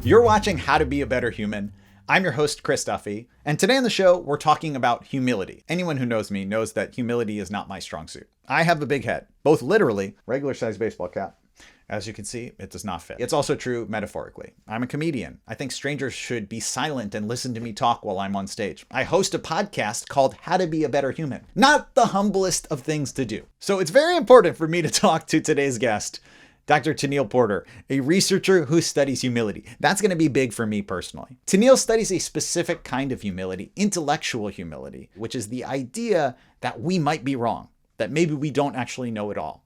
You're watching How to Be a Better Human. I'm your host, Chris Duffy, and today on the show, we're talking about humility. Anyone who knows me knows that humility is not my strong suit. I have a big head, both literally, regular-sized baseball cap. As you can see, it does not fit. It's also true metaphorically. I'm a comedian. I think strangers should be silent and listen to me talk while I'm on stage. I host a podcast called How to Be a Better Human. Not the humblest of things to do. So it's very important for me to talk to today's guest, Dr. Tenelle Porter, a researcher who studies humility. That's going to be big for me personally. Tenelle studies a specific kind of humility, intellectual humility, which is the idea that we might be wrong, that maybe we don't actually know it all.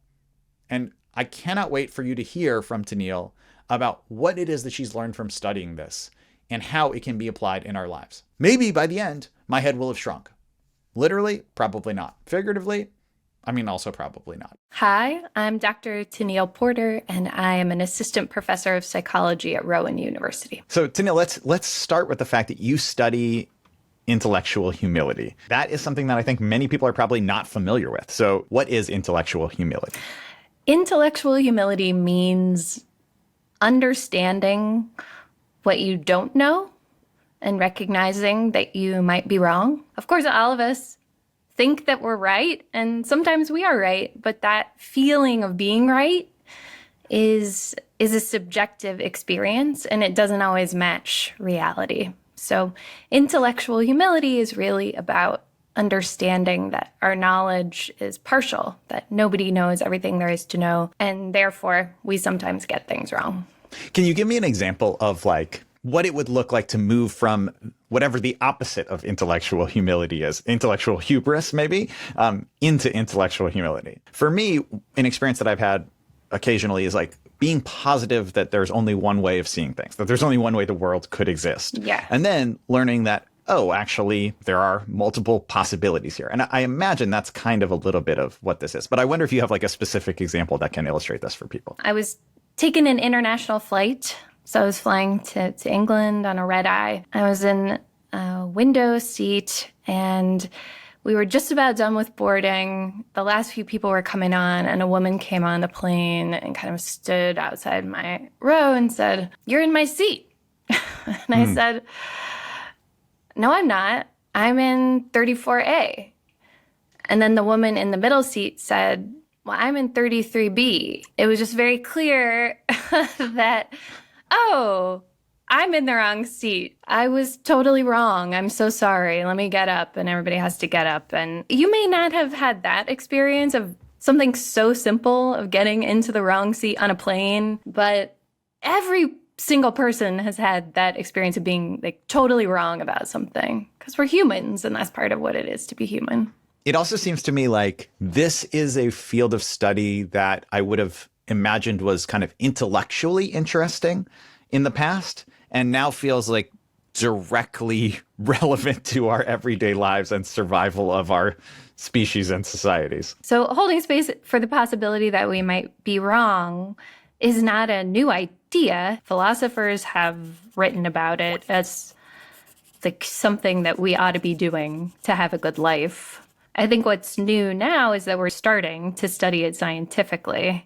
And I cannot wait for you to hear from Tenelle about what it is that she's learned from studying this and how it can be applied in our lives. Maybe by the end, my head will have shrunk. Literally, probably not. Figuratively, also probably not. Hi, I'm Dr. Tenelle Porter, and I am an assistant professor of psychology at Rowan University. So Tenelle, let's start with the fact that you study intellectual humility. That is something that I think many people are probably not familiar with. So what is intellectual humility? Intellectual humility means understanding what you don't know and recognizing that you might be wrong. Of course, all of us think that we're right, and sometimes we are right, but that feeling of being right is a subjective experience, and it doesn't always match reality. So intellectual humility is really about understanding that our knowledge is partial, that nobody knows everything there is to know, and therefore we sometimes get things wrong. Can you give me an example of what it would look like to move from whatever the opposite of intellectual humility is, intellectual hubris maybe, into intellectual humility? For me, an experience that I've had occasionally is being positive that there's only one way of seeing things, that there's only one way the world could exist. Yeah. And then learning that, oh, actually, there are multiple possibilities here. And I imagine that's kind of a little bit of what this is. But I wonder if you have a specific example that can illustrate this for people. I was taking an international flight. So I was flying to England on a red eye. I was in a window seat, and we were just about done with boarding. The last few people were coming on, and a woman came on the plane and kind of stood outside my row and said, "You're in my seat." And I said, "No, I'm not. I'm in 34A. And then the woman in the middle seat said, "Well, I'm in 33B. It was just very clear that, oh, I'm in the wrong seat. I was totally wrong. I'm so sorry. Let me get up." And everybody has to get up. And you may not have had that experience of something so simple of getting into the wrong seat on a plane, but every single person has had that experience of being totally wrong about something, because we're humans, and that's part of what it is to be human. It also seems to me like this is a field of study that I would have imagined was kind of intellectually interesting in the past, and now feels directly relevant to our everyday lives and survival of our species and societies. So holding space for the possibility that we might be wrong is not a new idea. Philosophers have written about it as something that we ought to be doing to have a good life. I think what's new now is that we're starting to study it scientifically.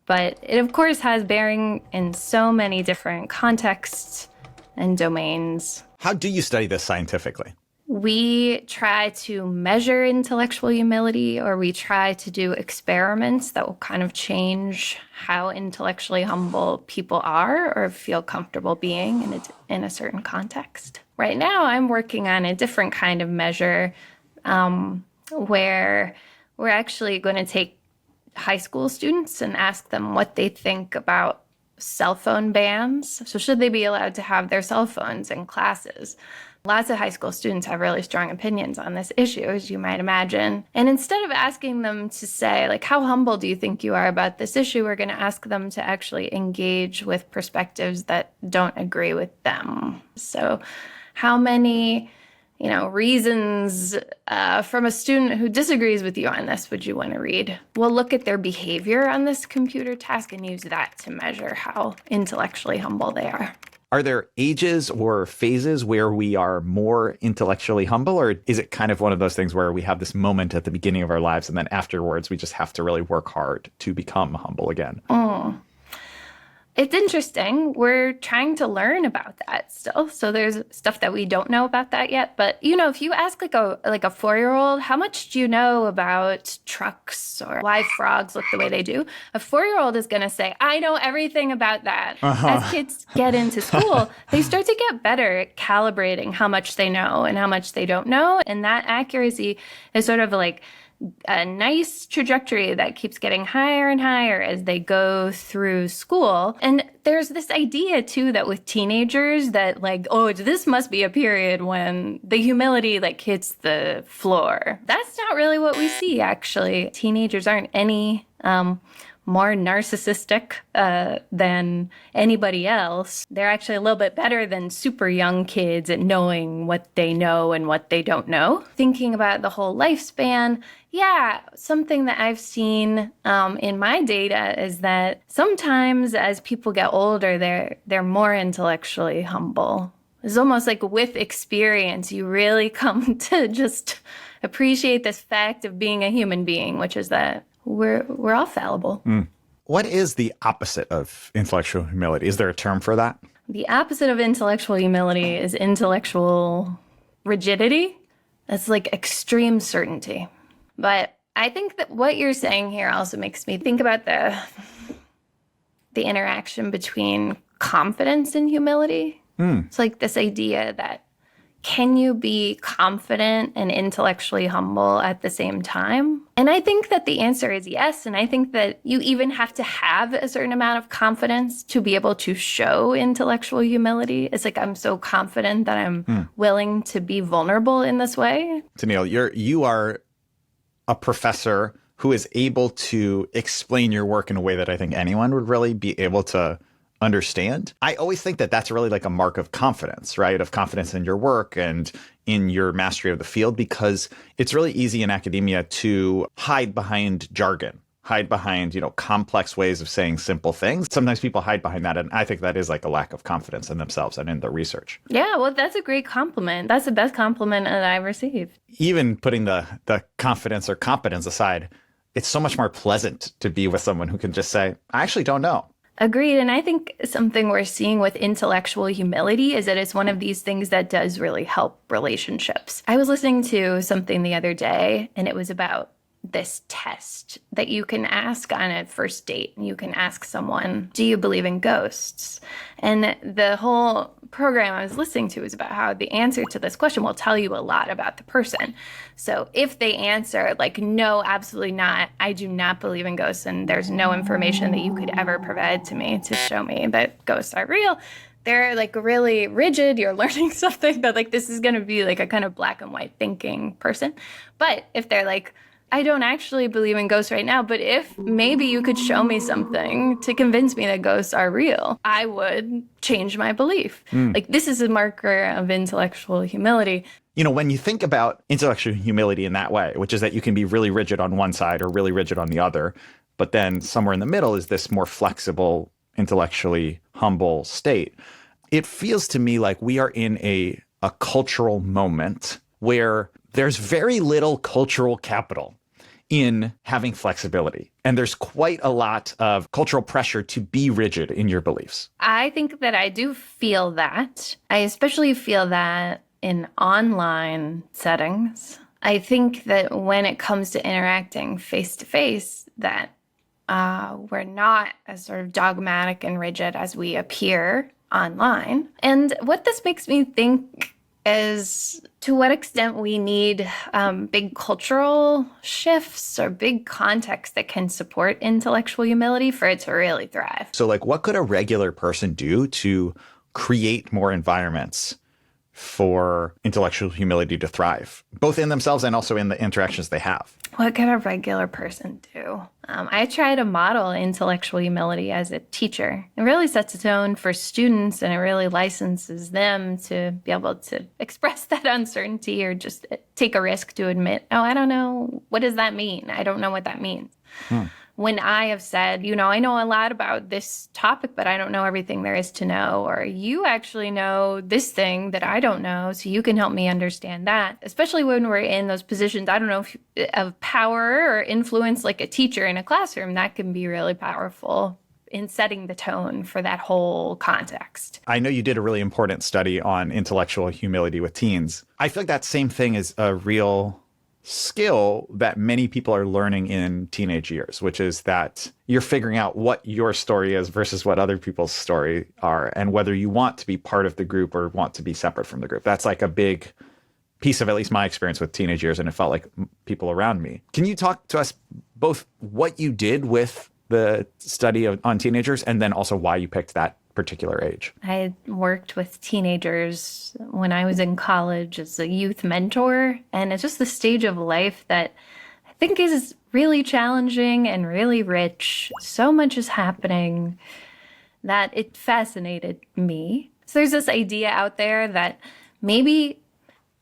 But it, of course, has bearing in so many different contexts and domains. How do you study this scientifically? We try to measure intellectual humility, or we try to do experiments that will kind of change how intellectually humble people are or feel comfortable being in a certain context. Right now, I'm working on a different kind of measure where we're actually going to take high school students and ask them what they think about cell phone bans. So should they be allowed to have their cell phones in classes? Lots of high school students have really strong opinions on this issue, as you might imagine. And instead of asking them to say, how humble do you think you are about this issue, we're going to ask them to actually engage with perspectives that don't agree with them. So how many reasons from a student who disagrees with you on this would you want to read? We'll look at their behavior on this computer task and use that to measure how intellectually humble they are. Are there ages or phases where we are more intellectually humble, or is it kind of one of those things where we have this moment at the beginning of our lives and then afterwards we just have to really work hard to become humble again? It's interesting. We're trying to learn about that still. So there's stuff that we don't know about that yet. But if you ask like a 4-year-old, how much do you know about trucks or why frogs look the way they do? A 4-year-old is going to say, I know everything about that. As kids get into school, they start to get better at calibrating how much they know and how much they don't know. And that accuracy is sort of like a nice trajectory that keeps getting higher and higher as they go through school. And there's this idea, too, that with teenagers that like, oh, this must be a period when the humility like hits the floor. That's not really what we see, actually. Teenagers aren't any more narcissistic than anybody else. They're actually a little bit better than super young kids at knowing what they know and what they don't know. Thinking about the whole lifespan, yeah, something that I've seen in my data is that sometimes as people get older, they're more intellectually humble. It's almost like with experience, you really come to just appreciate this fact of being a human being, which is that we're all fallible. What is the opposite of intellectual humility? Is there a term for that? The opposite of intellectual humility is intellectual rigidity. That's like extreme certainty. But I think that what you're saying here also makes me think about the interaction between confidence and humility. It's like this idea that can you be confident and intellectually humble at the same time? And I think that the answer is yes. And I think that you even have to have a certain amount of confidence to be able to show intellectual humility. It's like I'm so confident that I'm willing to be vulnerable in this way. Tenelle, you are a professor who is able to explain your work in a way that I think anyone would really be able to understand. I always think that that's really like a mark of confidence, right? Of confidence in your work and in your mastery of the field, because it's really easy in academia to hide behind jargon, hide behind, complex ways of saying simple things. Sometimes people hide behind that. And I think that is like a lack of confidence in themselves and in their research. Yeah, well, that's a great compliment. That's the best compliment that I've received. Even putting the confidence or competence aside, it's so much more pleasant to be with someone who can just say, I actually don't know. Agreed. And I think something we're seeing with intellectual humility is that it's one of these things that does really help relationships. I was listening to something the other day, and it was about this test that you can ask on a first date. You can ask someone, do you believe in ghosts? And the whole program I was listening to was about how the answer to this question will tell you a lot about the person. So if they answer like, no, absolutely not, I do not believe in ghosts, and there's no information that you could ever provide to me to show me that ghosts are real, they're like really rigid. You're learning something that like this is going to be like a kind of black and white thinking person. But if they're like, I don't actually believe in ghosts right now, but if maybe you could show me something to convince me that ghosts are real, I would change my belief. Like this is a marker of intellectual humility. When you think about intellectual humility in that way, which is that you can be really rigid on one side or really rigid on the other, but then somewhere in the middle is this more flexible, intellectually humble state. It feels to me like we are in a cultural moment where there's very little cultural capital in having flexibility. And there's quite a lot of cultural pressure to be rigid in your beliefs. I think that I do feel that. I especially feel that in online settings. I think that when it comes to interacting face to face, that we're not as sort of dogmatic and rigid as we appear online. And what this makes me think is to what extent we need big cultural shifts or big context that can support intellectual humility for it to really thrive. So like what could a regular person do to create more environments for intellectual humility to thrive, both in themselves and also in the interactions they have? What could a regular person do? I try to model intellectual humility as a teacher. It really sets a tone for students, and it really licenses them to be able to express that uncertainty or just take a risk to admit, oh, I don't know. What does that mean? I don't know what that means. When I have said, I know a lot about this topic, but I don't know everything there is to know, or you actually know this thing that I don't know, so you can help me understand that. Especially when we're in those positions, I don't know, of power or influence, like a teacher in a classroom, that can be really powerful in setting the tone for that whole context. I know you did a really important study on intellectual humility with teens. I feel like that same thing is a real skill that many people are learning in teenage years, which is that you're figuring out what your story is versus what other people's story are, and whether you want to be part of the group or want to be separate from the group. That's like a big piece of at least my experience with teenage years, and it felt like people around me. Can you talk to us both what you did with the study on teenagers and then also why you picked that particular age? I worked with teenagers when I was in college as a youth mentor, and it's just the stage of life that I think is really challenging and really rich. So much is happening that it fascinated me. So there's this idea out there that maybe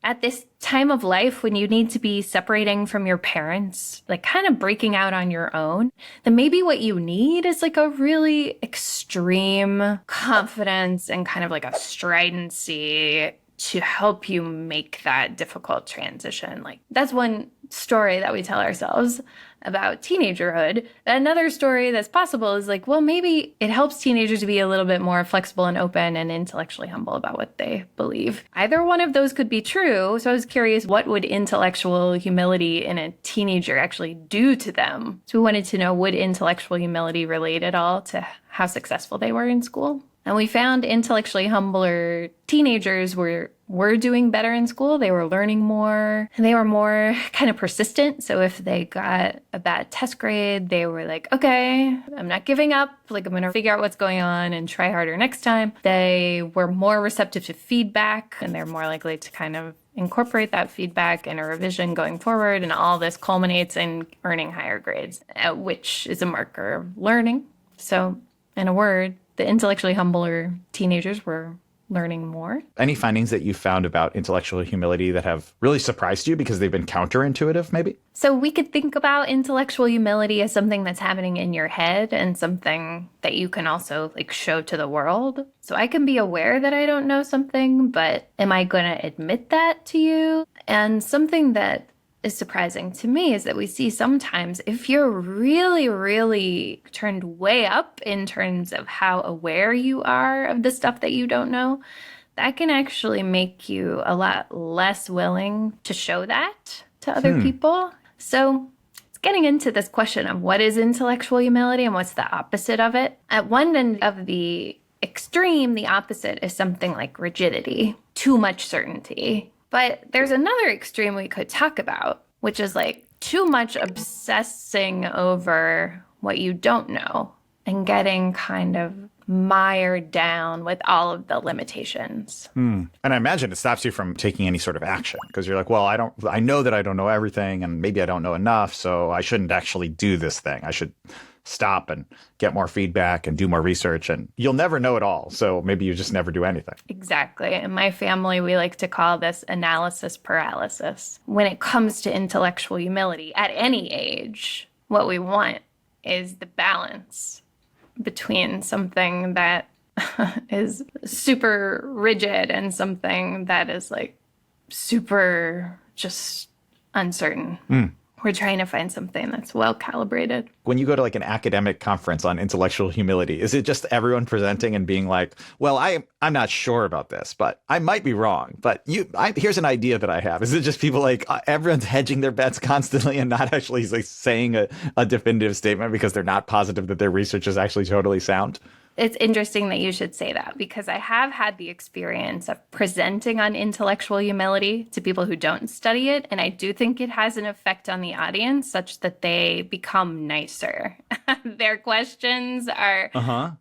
at this time of life when you need to be separating from your parents, like kind of breaking out on your own, then maybe what you need is like a really extreme confidence and kind of like a stridency to help you make that difficult transition. Like that's one story that we tell ourselves about teenagerhood. Another story that's possible is like, well, maybe it helps teenagers to be a little bit more flexible and open and intellectually humble about what they believe. Either one of those could be true. So I was curious, what would intellectual humility in a teenager actually do to them? So we wanted to know, would intellectual humility relate at all to how successful they were in school? And we found intellectually humbler teenagers were doing better in school. They were learning more, and they were more kind of persistent. So if they got a bad test grade, they were like, okay, I'm not giving up. Like, I'm going to figure out what's going on and try harder next time. They were more receptive to feedback, and they're more likely to kind of incorporate that feedback in a revision going forward. And all this culminates in earning higher grades, which is a marker of learning. So in a word, the intellectually humbler teenagers were learning more. Any findings that you found about intellectual humility that have really surprised you because they've been counterintuitive, maybe? So we could think about intellectual humility as something that's happening in your head and something that you can also like show to the world. So I can be aware that I don't know something, but am I going to admit that to you? And something that is surprising to me is that we see sometimes if you're really, really turned way up in terms of how aware you are of the stuff that you don't know, that can actually make you a lot less willing to show that to other people. So it's getting into this question of what is intellectual humility and what's the opposite of it. At one end of the extreme, the opposite is something like rigidity, too much certainty. But there's another extreme we could talk about, which is like too much obsessing over what you don't know and getting kind of mired down with all of the limitations. And I imagine it stops you from taking any sort of action because you're like, well, I know that I don't know everything and maybe I don't know enough, so I shouldn't actually do this thing. I should stop and get more feedback and do more research, and you'll never know it all. So maybe you just never do anything. Exactly. In my family, we like to call this analysis paralysis. When it comes to intellectual humility at any age, what we want is the balance between something that is super rigid and something that is like super just uncertain. We're trying to find something that's well calibrated. When you go to like an academic conference on intellectual humility, is it just everyone presenting and being like, well, I'm not sure about this, but I might be wrong. But here's an idea that I have. Is it just people like everyone's hedging their bets constantly and not actually like saying a definitive statement because they're not positive that their research is actually totally sound? It's interesting that you should say that because I have had the experience of presenting on intellectual humility to people who don't study it. And I do think it has an effect on the audience such that they become nicer. Their questions are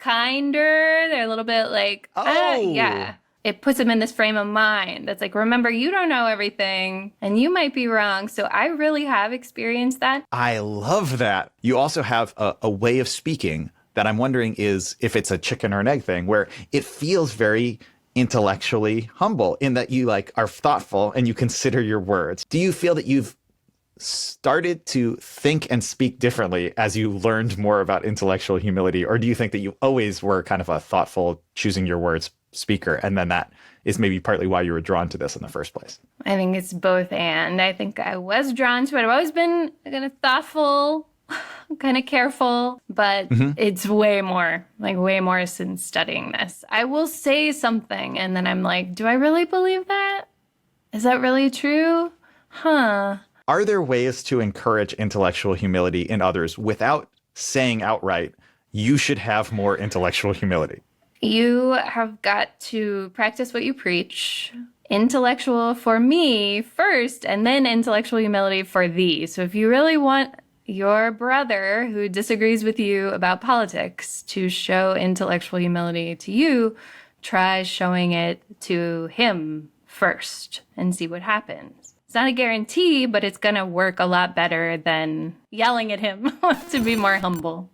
kinder. They're a little bit like, yeah. It puts them in this frame of mind. It's like, remember, you don't know everything and you might be wrong. So I really have experienced that. I love that. You also have a way of speaking that I'm wondering is if it's a chicken or an egg thing where it feels very intellectually humble in that you like are thoughtful and you consider your words. Do you feel that you've started to think and speak differently as you learned more about intellectual humility? Or do you think that you always were kind of a thoughtful, choosing your words speaker, and then that is maybe partly why you were drawn to this in the first place? I think it's both and. I think I was drawn to it. I've always been kind of thoughtful, I'm kind of careful, but it's way more since studying this. I will say something and then I'm like, do I really believe that? Is that really true? Huh. Are there ways to encourage intellectual humility in others without saying outright, you should have more intellectual humility? You have got to practice what you preach. Intellectual for me first, and then intellectual humility for thee. So if you really want your brother who disagrees with you about politics to show intellectual humility to you, try showing it to him first and see what happens. It's not a guarantee, but it's going to work a lot better than yelling at him to be more humble.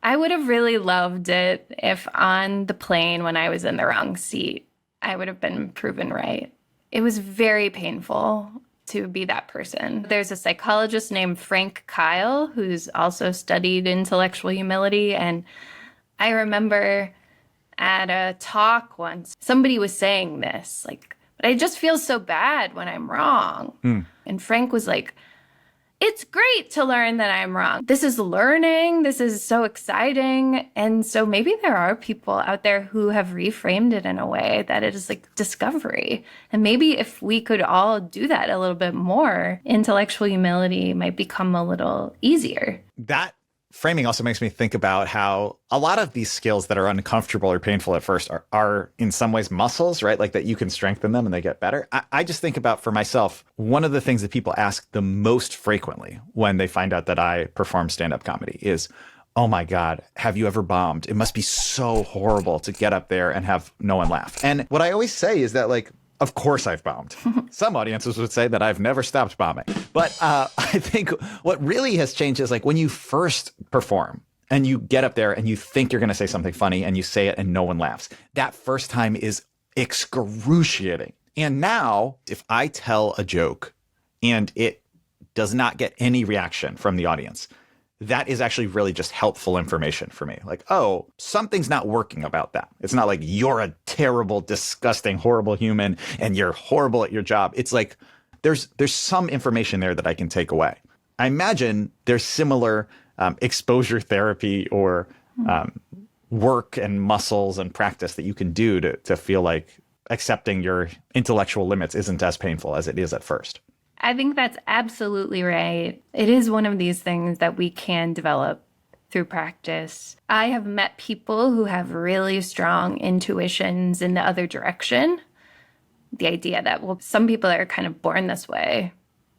I would have really loved it if on the plane when I was in the wrong seat, I would have been proven right. It was very painful to be that person. There's a psychologist named Frank Kyle who's also studied intellectual humility. And I remember at a talk once, somebody was saying this, like, but I just feel so bad when I'm wrong. And Frank was like, it's great to learn that I'm wrong. This is learning. This is so exciting. And so maybe there are people out there who have reframed it in a way that it is like discovery. And maybe if we could all do that a little bit more, intellectual humility might become a little easier. That framing also makes me think about how a lot of these skills that are uncomfortable or painful at first are in some ways muscles, right? Like that you can strengthen them and they get better. I just think about for myself, one of the things that people ask the most frequently when they find out that I perform stand-up comedy is, oh my God, have you ever bombed? It must be so horrible to get up there and have no one laugh. And what I always say is that, like, of course I've bombed. Some audiences would say that I've never stopped bombing. But I think what really has changed is like when you first perform and you get up there and you think you're going to say something funny and you say it and no one laughs. That first time is excruciating. And now if I tell a joke and it does not get any reaction from the audience, that is actually really just helpful information for me. Like, oh, something's not working about that. It's not like you're a terrible, disgusting, horrible human and you're horrible at your job. It's like there's some information there that I can take away. I imagine there's similar exposure therapy or work and muscles and practice that you can do to feel like accepting your intellectual limits isn't as painful as it is at first. I think that's absolutely right. It is one of these things that we can develop through practice. I have met people who have really strong intuitions in the other direction. The idea that, well, some people are kind of born this way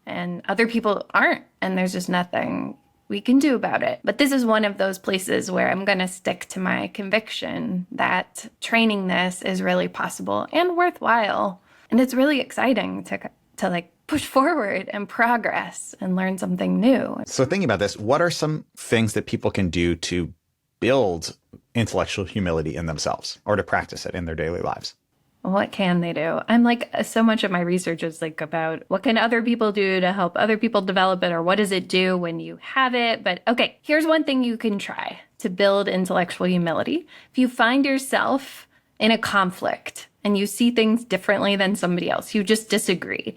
and other people aren't, and there's just nothing we can do about it. But this is one of those places where I'm going to stick to my conviction that training this is really possible and worthwhile. And it's really exciting to like push forward and progress and learn something new. So thinking about this, what are some things that people can do to build intellectual humility in themselves or to practice it in their daily lives? What can they do? I'm like, so much of my research is like about what can other people do to help other people develop it, or what does it do when you have it? But okay, here's one thing you can try to build intellectual humility. If you find yourself in a conflict and you see things differently than somebody else, you just disagree,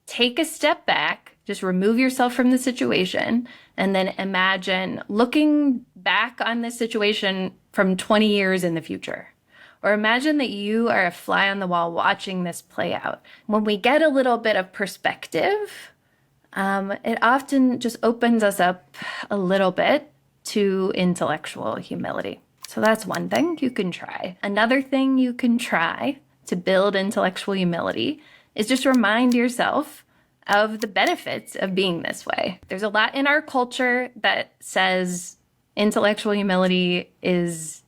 take a step back, just remove yourself from the situation, and then imagine looking back on this situation from 20 years in the future. Or imagine that you are a fly on the wall watching this play out. When we get a little bit of perspective, it often just opens us up a little bit to intellectual humility. So that's one thing you can try. Another thing you can try to build intellectual humility is just remind yourself of the benefits of being this way. There's a lot in our culture that says intellectual humility is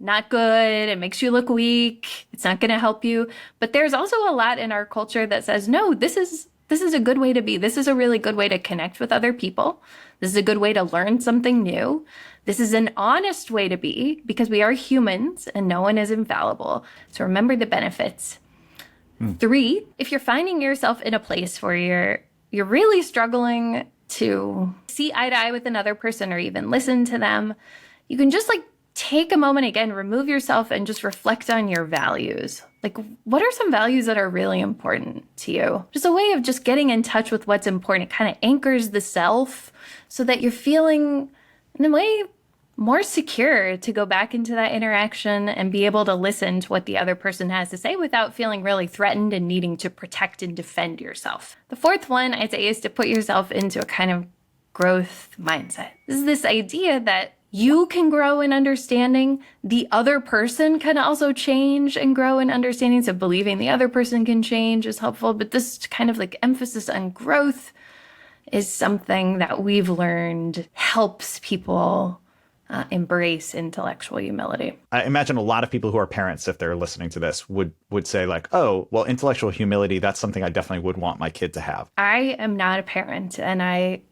not good, it makes you look weak, it's not going to help you. But there's also a lot in our culture that says, no, this is a good way to be. This is a really good way to connect with other people. This is a good way to learn something new. This is an honest way to be, because we are humans and no one is infallible. So remember the benefits. 3, if you're finding yourself in a place where you're really struggling to see eye to eye with another person or even listen to them, you can just like take a moment again, remove yourself and just reflect on your values. Like, what are some values that are really important to you? Just a way of just getting in touch with what's important. It kind of anchors the self so that you're feeling, in a way, more secure to go back into that interaction and be able to listen to what the other person has to say without feeling really threatened and needing to protect and defend yourself. The fourth one, I'd say, is to put yourself into a kind of growth mindset. This is this idea that you can grow in understanding. The other person can also change and grow in understanding. So believing the other person can change is helpful. But this kind of like emphasis on growth is something that we've learned helps people embrace intellectual humility. I imagine a lot of people who are parents, if they're listening to this, would say like, oh, well, intellectual humility, that's something I definitely would want my kid to have. I am not a parent, and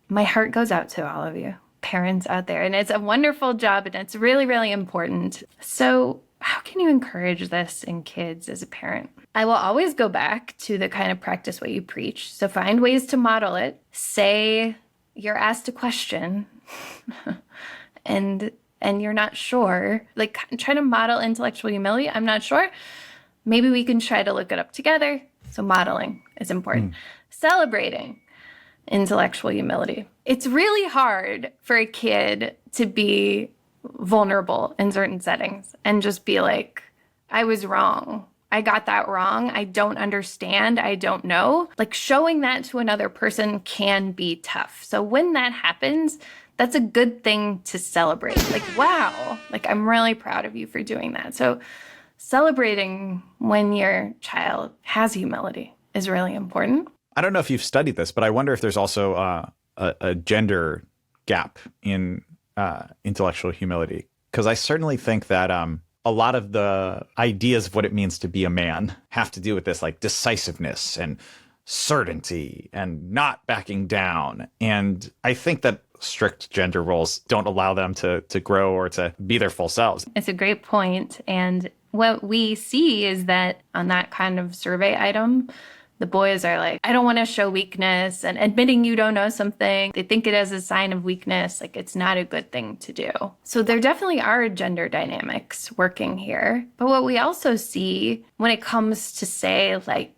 my heart goes out to all of you parents out there. And it's a wonderful job, and it's really, really important. So how can you encourage this in kids as a parent? I will always go back to the kind of practice what you preach. So find ways to model it. Say you're asked a question and you're not sure. Like, try to model intellectual humility. I'm not sure. Maybe we can try to look it up together. So modeling is important. Celebrating intellectual humility. It's really hard for a kid to be vulnerable in certain settings and just be like, I was wrong. I got that wrong. I don't understand. I don't know. Like, showing that to another person can be tough. So when that happens, that's a good thing to celebrate. Like, wow, like, I'm really proud of you for doing that. So celebrating when your child has humility is really important. I don't know if you've studied this, but I wonder if there's also a gender gap in intellectual humility. Because I certainly think that a lot of the ideas of what it means to be a man have to do with this, like, decisiveness and certainty and not backing down. And I think that strict gender roles don't allow them to grow or to be their full selves. It's a great point. And what we see is that on that kind of survey item, the boys are like, I don't want to show weakness, and admitting you don't know something, they think it as a sign of weakness. Like, it's not a good thing to do. So there definitely are gender dynamics working here. But what we also see when it comes to, say, like,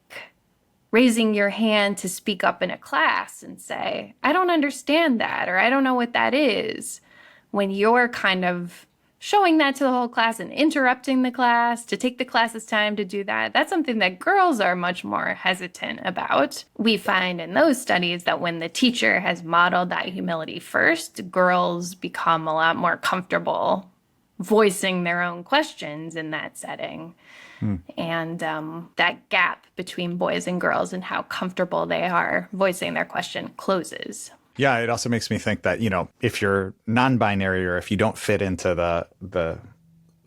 raising your hand to speak up in a class and say, I don't understand that, or I don't know what that is, when you're kind of showing that to the whole class and interrupting the class to take the class's time to do that, that's something that girls are much more hesitant about. We find in those studies that when the teacher has modeled that humility first, girls become a lot more comfortable voicing their own questions in that setting. And that gap between boys and girls and how comfortable they are voicing their question closes. Yeah, it also makes me think that, you know, if you're non-binary or if you don't fit into the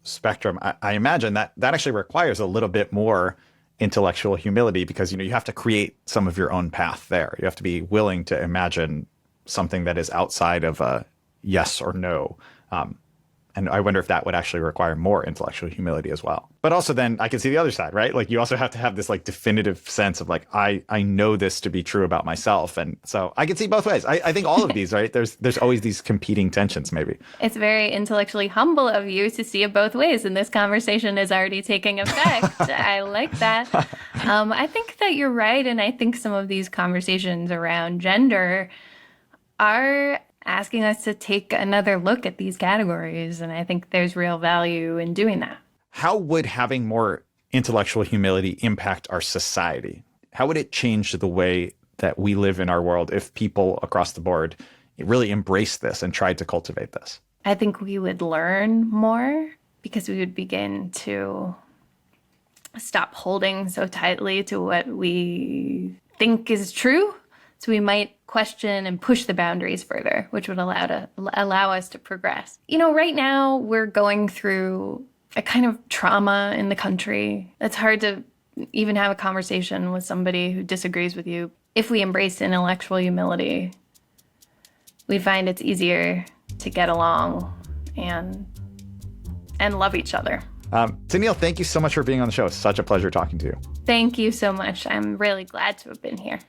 spectrum, I imagine that actually requires a little bit more intellectual humility because, you know, you have to create some of your own path there. You have to be willing to imagine something that is outside of a yes or no. And I wonder if that would actually require more intellectual humility as well. But also then I can see the other side, right? Like, you also have to have this like definitive sense of like, I know this to be true about myself. And so I can see both ways. I think all of these, right? There's always these competing tensions maybe. It's very intellectually humble of you to see it both ways. And this conversation is already taking effect. I like that. I think that you're right. And I think some of these conversations around gender are asking us to take another look at these categories. And I think there's real value in doing that. How would having more intellectual humility impact our society? How would it change the way that we live in our world if people across the board really embraced this and tried to cultivate this? I think we would learn more because we would begin to stop holding so tightly to what we think is true. So we might question and push the boundaries further, which would allow us to progress. You know, right now we're going through a kind of trauma in the country. It's hard to even have a conversation with somebody who disagrees with you. If we embrace intellectual humility, we find it's easier to get along and love each other. Tenelle, thank you so much for being on the show. It's such a pleasure talking to you. Thank you so much. I'm really glad to have been here.